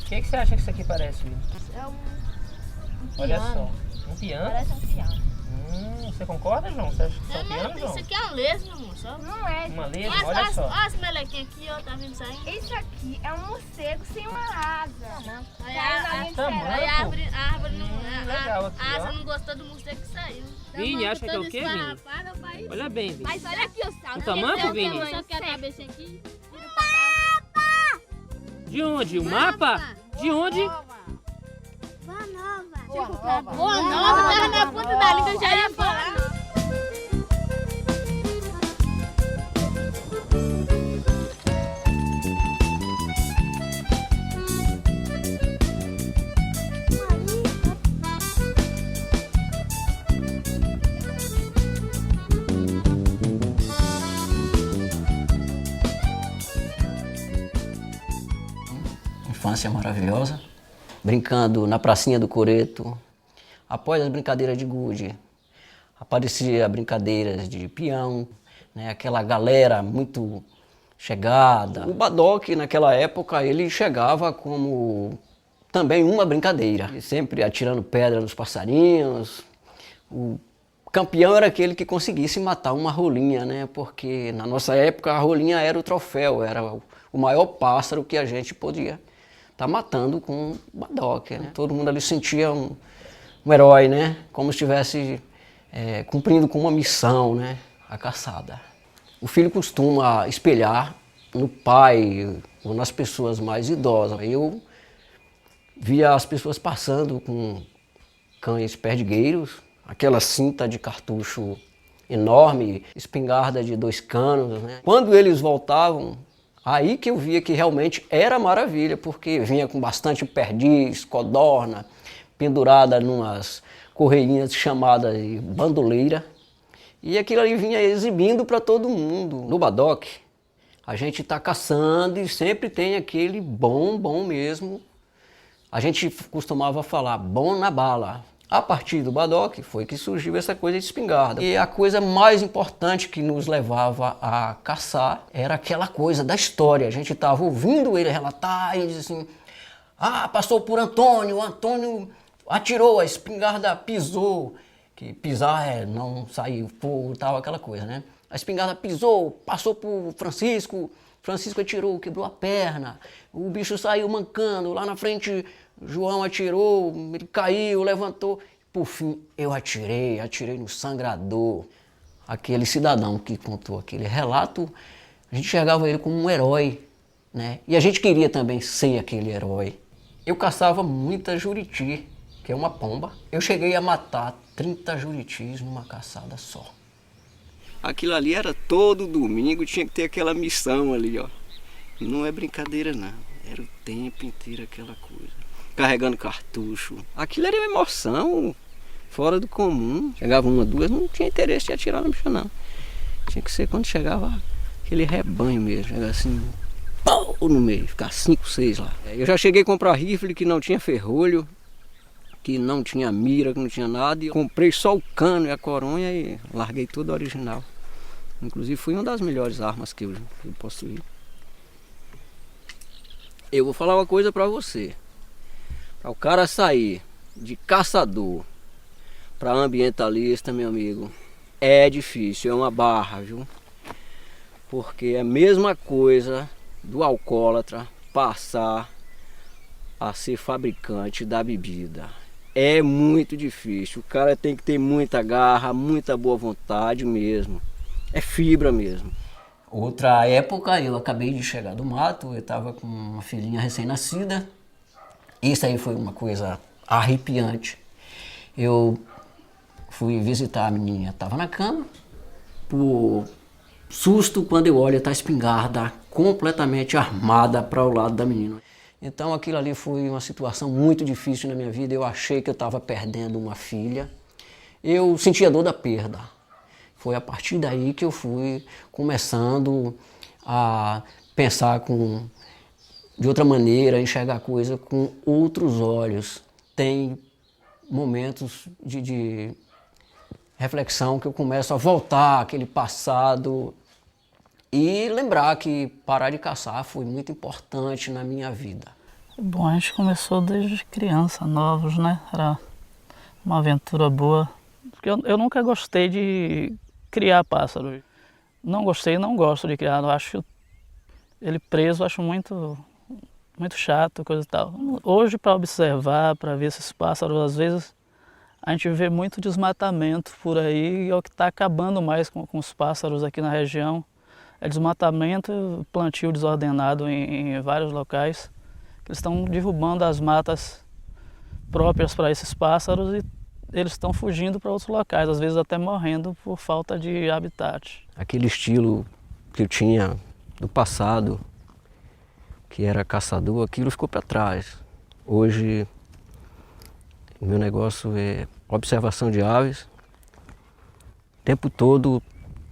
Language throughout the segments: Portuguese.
que você acha que isso aqui parece, Will? É um Olha piano. só, um piano? Parece um piano. Você concorda, João? Você acha que isso é um piano, Isso João? aqui é uma lesma, moço. Não é. Uma lesma, olha só. Olha esse melequinho aqui, ó, tá vendo isso aí? Isso aqui é um morcego sem uma asa. Aí tamanho, a árvore não. legal aqui, A asa ó. não gostou do morcego que saiu. Vini, acha que é o quê, Vini? Olha bem, Vini. Mas olha aqui o salto. O tamanho, Vini? Só que a cabeça aqui. De onde? O mapa? De onde? Boa nova, tava na ponta da língua, eu já ia falar. Infância maravilhosa, brincando na pracinha do Coreto. Após as brincadeiras de gude, aparecia brincadeiras de peão, né? Aquela galera muito chegada. O Badoque, naquela época, ele chegava como também uma brincadeira, e sempre atirando pedra nos passarinhos. O campeão era aquele que conseguisse matar uma rolinha, né? Porque na nossa época a rolinha era o troféu, era o maior pássaro que a gente podia estar matando com o Badoque, né? Todo mundo ali sentia um herói, né? Como se estivesse cumprindo com uma missão, né? A caçada. O filho costuma espelhar no pai ou nas pessoas mais idosas. Eu via as pessoas passando com cães perdigueiros, aquela cinta de cartucho enorme, espingarda de 2 canos, né? Quando eles voltavam, aí que eu via que realmente era maravilha, porque vinha com bastante perdiz, codorna, pendurada numas correinhas chamadas de bandoleira, e aquilo ali vinha exibindo para todo mundo. No Badoque, a gente está caçando e sempre tem aquele bom mesmo. A gente costumava falar bom na bala. A partir do Badoque foi que surgiu essa coisa de espingarda. E a coisa mais importante que nos levava a caçar era aquela coisa da história. A gente estava ouvindo ele relatar e dizia assim: ah, passou por Antônio, o Antônio atirou, a espingarda pisou. Que pisar é não sair fogo e tal, aquela coisa, né? A espingarda pisou, passou por Francisco, Francisco atirou, quebrou a perna, o bicho saiu mancando, lá na frente João atirou, ele caiu, levantou. Por fim, eu atirei no sangrador. Aquele cidadão que contou aquele relato, a gente enxergava ele como um herói, né? E a gente queria também ser aquele herói. Eu caçava muita juriti, que é uma pomba. Eu cheguei a matar 30 juritis numa caçada só. Aquilo ali era todo domingo, tinha que ter aquela missão ali, ó. Não é brincadeira não, era o tempo inteiro aquela coisa. Carregando cartucho. Aquilo era uma emoção fora do comum. Chegava 1, 2, não tinha interesse de atirar na bicha não. Tinha que ser quando chegava aquele rebanho mesmo, chegava assim, pau no meio, ficar 5, 6 lá. Eu já cheguei a comprar rifle que não tinha ferrolho, que não tinha mira, que não tinha nada, e comprei só o cano e a coronha e larguei tudo original. Inclusive foi uma das melhores armas que eu possuí. Eu vou falar uma coisa pra você. Para o cara sair de caçador para ambientalista, meu amigo, é difícil, é uma barra, viu? Porque é a mesma coisa do alcoólatra passar a ser fabricante da bebida. É muito difícil, o cara tem que ter muita garra, muita boa vontade mesmo. É fibra mesmo. Outra época, eu acabei de chegar do mato, eu estava com uma filhinha recém-nascida. Isso aí foi uma coisa arrepiante. Eu fui visitar a menina, estava na cama. Por susto, quando eu olho, está a espingarda completamente armada para o lado da menina. Então aquilo ali foi uma situação muito difícil na minha vida. Eu achei que eu estava perdendo uma filha. Eu sentia dor da perda. Foi a partir daí que eu fui começando a pensar de outra maneira, enxergar a coisa com outros olhos. Tem momentos de reflexão que eu começo a voltar àquele passado e lembrar que parar de caçar foi muito importante na minha vida. Bom, a gente começou desde criança, novos, né? Era uma aventura boa. Porque eu nunca gostei de criar pássaro. Não gostei e não gosto de criar. Eu acho ele preso, acho muito chato, coisa e tal. Hoje, para observar, para ver esses pássaros, às vezes a gente vê muito desmatamento por aí e é o que está acabando mais com os pássaros aqui na região. É desmatamento, plantio desordenado em vários locais. Eles estão derrubando as matas próprias para esses pássaros e eles estão fugindo para outros locais, às vezes até morrendo por falta de habitat. Aquele estilo que eu tinha do passado, que era caçador, aquilo ficou para trás. Hoje, o meu negócio é observação de aves, o tempo todo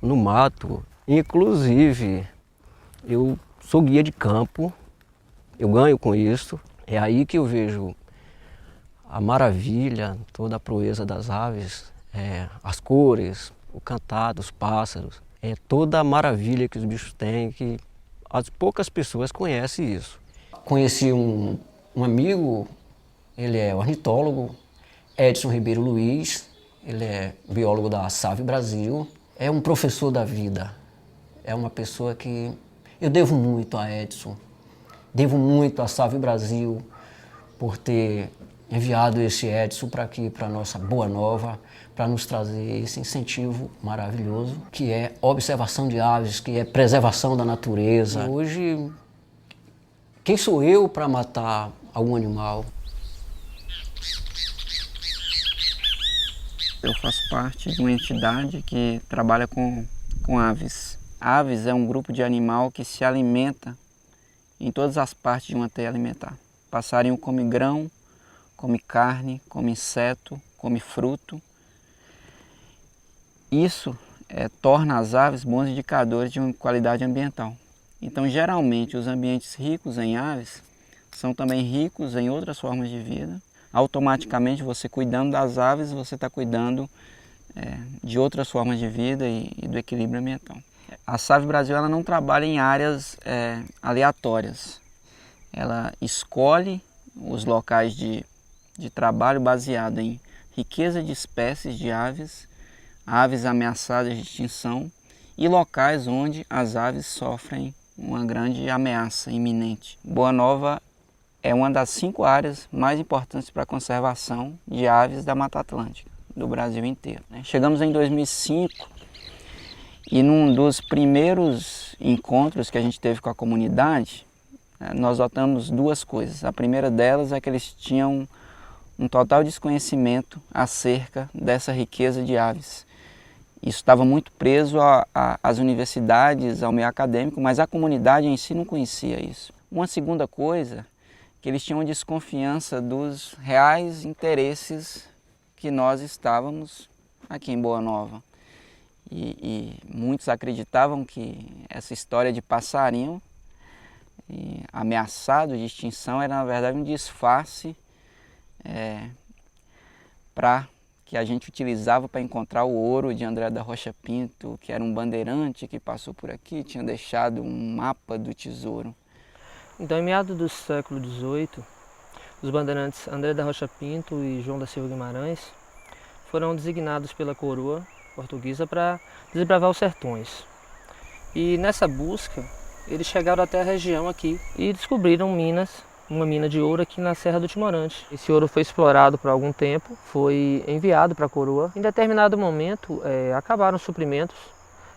no mato. Inclusive, eu sou guia de campo, eu ganho com isso. É aí que eu vejo a maravilha, toda a proeza das aves, as cores, o cantar dos pássaros. É toda a maravilha que os bichos têm, que as poucas pessoas conhecem isso. Conheci um amigo, ele é ornitólogo, Edson Ribeiro Luiz, ele é biólogo da SAVE Brasil, é um professor da vida, é uma pessoa que eu devo muito a Edson, devo muito à SAVE Brasil por ter enviado esse Edson para aqui, para a nossa Boa Nova, para nos trazer esse incentivo maravilhoso, que é observação de aves, que é preservação da natureza. Hoje, quem sou eu para matar algum animal? Eu faço parte de uma entidade que trabalha com aves. Aves é um grupo de animal que se alimenta em todas as partes de uma teia alimentar. O passarinho come grão, come carne, come inseto, come fruto. Isso torna as aves bons indicadores de uma qualidade ambiental. Então, geralmente, os ambientes ricos em aves são também ricos em outras formas de vida. Automaticamente, você cuidando das aves, você está cuidando de outras formas de vida e do equilíbrio ambiental. A SAVE Brasil ela não trabalha em áreas aleatórias. Ela escolhe os locais de trabalho baseado em riqueza de espécies de aves, aves ameaçadas de extinção e locais onde as aves sofrem uma grande ameaça iminente. Boa Nova é uma das 5 áreas mais importantes para a conservação de aves da Mata Atlântica, do Brasil inteiro. Chegamos em 2005 e num dos primeiros encontros que a gente teve com a comunidade, nós notamos 2 coisas. A primeira delas é que eles tinham um total desconhecimento acerca dessa riqueza de aves. Isso estava muito preso às universidades, ao meio acadêmico, mas a comunidade em si não conhecia isso. Uma segunda coisa, que eles tinham desconfiança dos reais interesses que nós estávamos aqui em Boa Nova. E muitos acreditavam que essa história de passarinho ameaçado de extinção era, na verdade, um disfarce que a gente utilizava para encontrar o ouro de André da Rocha Pinto, que era um bandeirante que passou por aqui, tinha deixado um mapa do tesouro. Então, em meados do século XVIII, os bandeirantes André da Rocha Pinto e João da Silva Guimarães foram designados pela coroa portuguesa para desbravar os sertões. E nessa busca, eles chegaram até a região aqui e descobriram uma mina de ouro aqui na Serra do Timorante. Esse ouro foi explorado por algum tempo, foi enviado para a coroa. Em determinado momento, acabaram os suprimentos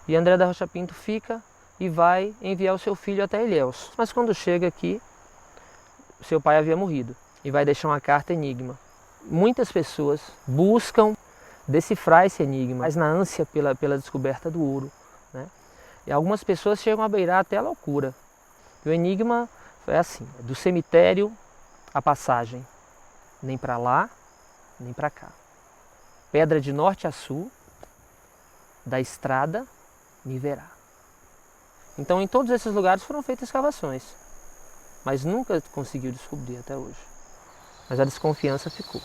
e André da Rocha Pinto fica e vai enviar o seu filho até Ilhéus. Mas quando chega aqui, seu pai havia morrido e vai deixar uma carta enigma. Muitas pessoas buscam decifrar esse enigma, mas na ânsia pela descoberta do ouro, né? E algumas pessoas chegam a beirar até a loucura. E o enigma é assim: do cemitério a passagem, nem para lá, nem para cá. Pedra de norte a sul, da estrada me verá. Então, em todos esses lugares foram feitas escavações, mas nunca conseguiu descobrir até hoje. Mas a desconfiança ficou.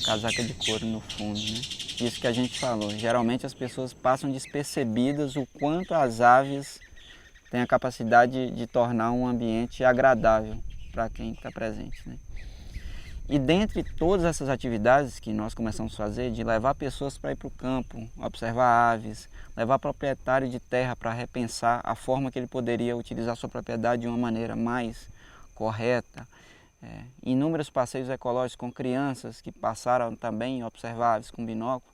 casaca de couro no fundo, né? Isso que a gente falou, geralmente as pessoas passam despercebidas o quanto as aves têm a capacidade de tornar um ambiente agradável para quem está presente, né? E dentre todas essas atividades que nós começamos a fazer, de levar pessoas para ir para o campo, observar aves, levar proprietário de terra para repensar a forma que ele poderia utilizar sua propriedade de uma maneira mais correta, inúmeros passeios ecológicos com crianças que passaram também a observar aves com binóculo,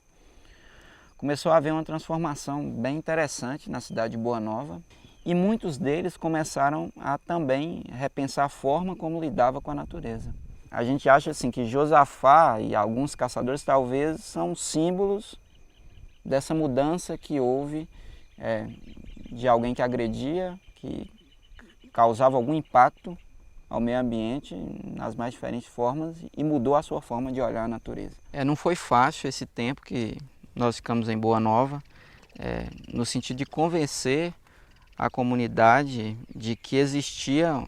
começou a haver uma transformação bem interessante na cidade de Boa Nova e muitos deles começaram a também repensar a forma como lidava com a natureza. A gente acha assim que Josafá e alguns caçadores talvez são símbolos dessa mudança que houve de alguém que agredia, que causava algum impacto ao meio ambiente nas mais diferentes formas e mudou a sua forma de olhar a natureza. Não foi fácil esse tempo que nós ficamos em Boa Nova, no sentido de convencer a comunidade de que existia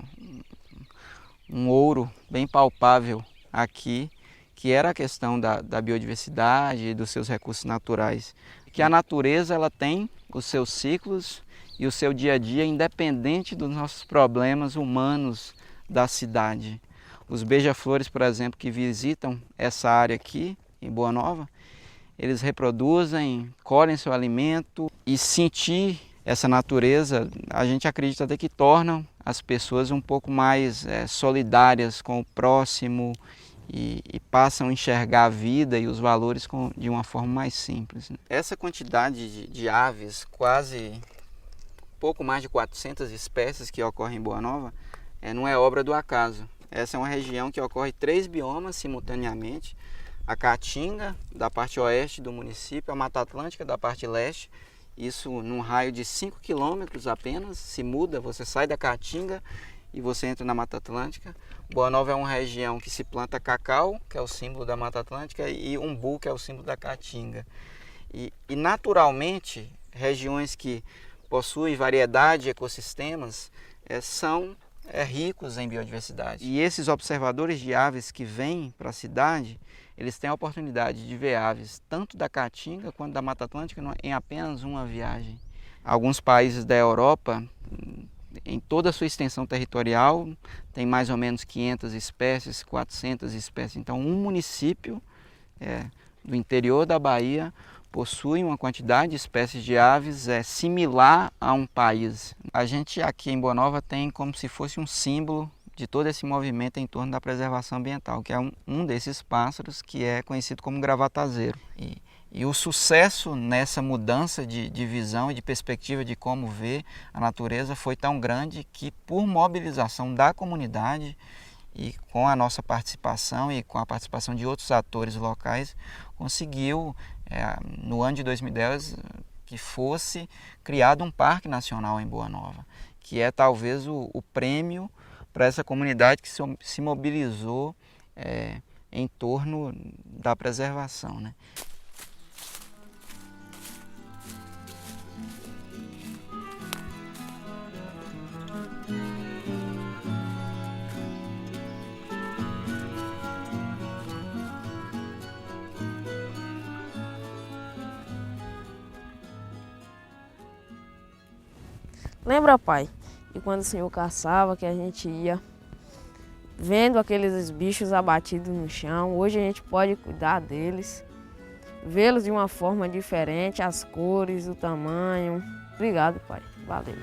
um ouro bem palpável aqui, que era a questão da biodiversidade e dos seus recursos naturais. Que a natureza ela tem os seus ciclos e o seu dia a dia independente dos nossos problemas humanos da cidade. Os beija-flores, por exemplo, que visitam essa área aqui em Boa Nova, eles reproduzem, colhem seu alimento e sentir essa natureza, a gente acredita até que tornam as pessoas um pouco mais solidárias com o próximo e passam a enxergar a vida e os valores de uma forma mais simples. Essa quantidade de aves, quase pouco mais de 400 espécies que ocorrem em Boa Nova, não é obra do acaso. Essa é uma região que ocorre 3 biomas simultaneamente, a Caatinga, da parte oeste do município, a Mata Atlântica, da parte leste, isso num raio de 5 quilômetros apenas, se muda, você sai da Caatinga e você entra na Mata Atlântica. Boa Nova é uma região que se planta cacau, que é o símbolo da Mata Atlântica, e umbu, que é o símbolo da Caatinga. E naturalmente, regiões que possuem variedade de ecossistemas são ricos em biodiversidade. E esses observadores de aves que vêm para a cidade, eles têm a oportunidade de ver aves tanto da Caatinga quanto da Mata Atlântica em apenas uma viagem. Alguns países da Europa, em toda a sua extensão territorial, tem mais ou menos 500 espécies, 400 espécies. Então, um município do interior da Bahia possui uma quantidade de espécies de aves similar a um país. A gente aqui em Boa Nova tem como se fosse um símbolo de todo esse movimento em torno da preservação ambiental, que é um desses pássaros que é conhecido como gravatazeiro. E o sucesso nessa mudança de visão e de perspectiva de como ver a natureza foi tão grande que, por mobilização da comunidade e com a nossa participação e com a participação de outros atores locais, conseguiu, no ano de 2010, que fosse criado um parque nacional em Boa Nova, que é talvez o prêmio para essa comunidade que se mobilizou em torno da preservação, né? Lembra, pai, de quando o senhor caçava, que a gente ia vendo aqueles bichos abatidos no chão? Hoje a gente pode cuidar deles, vê-los de uma forma diferente, as cores, o tamanho. Obrigado, pai. Valeu.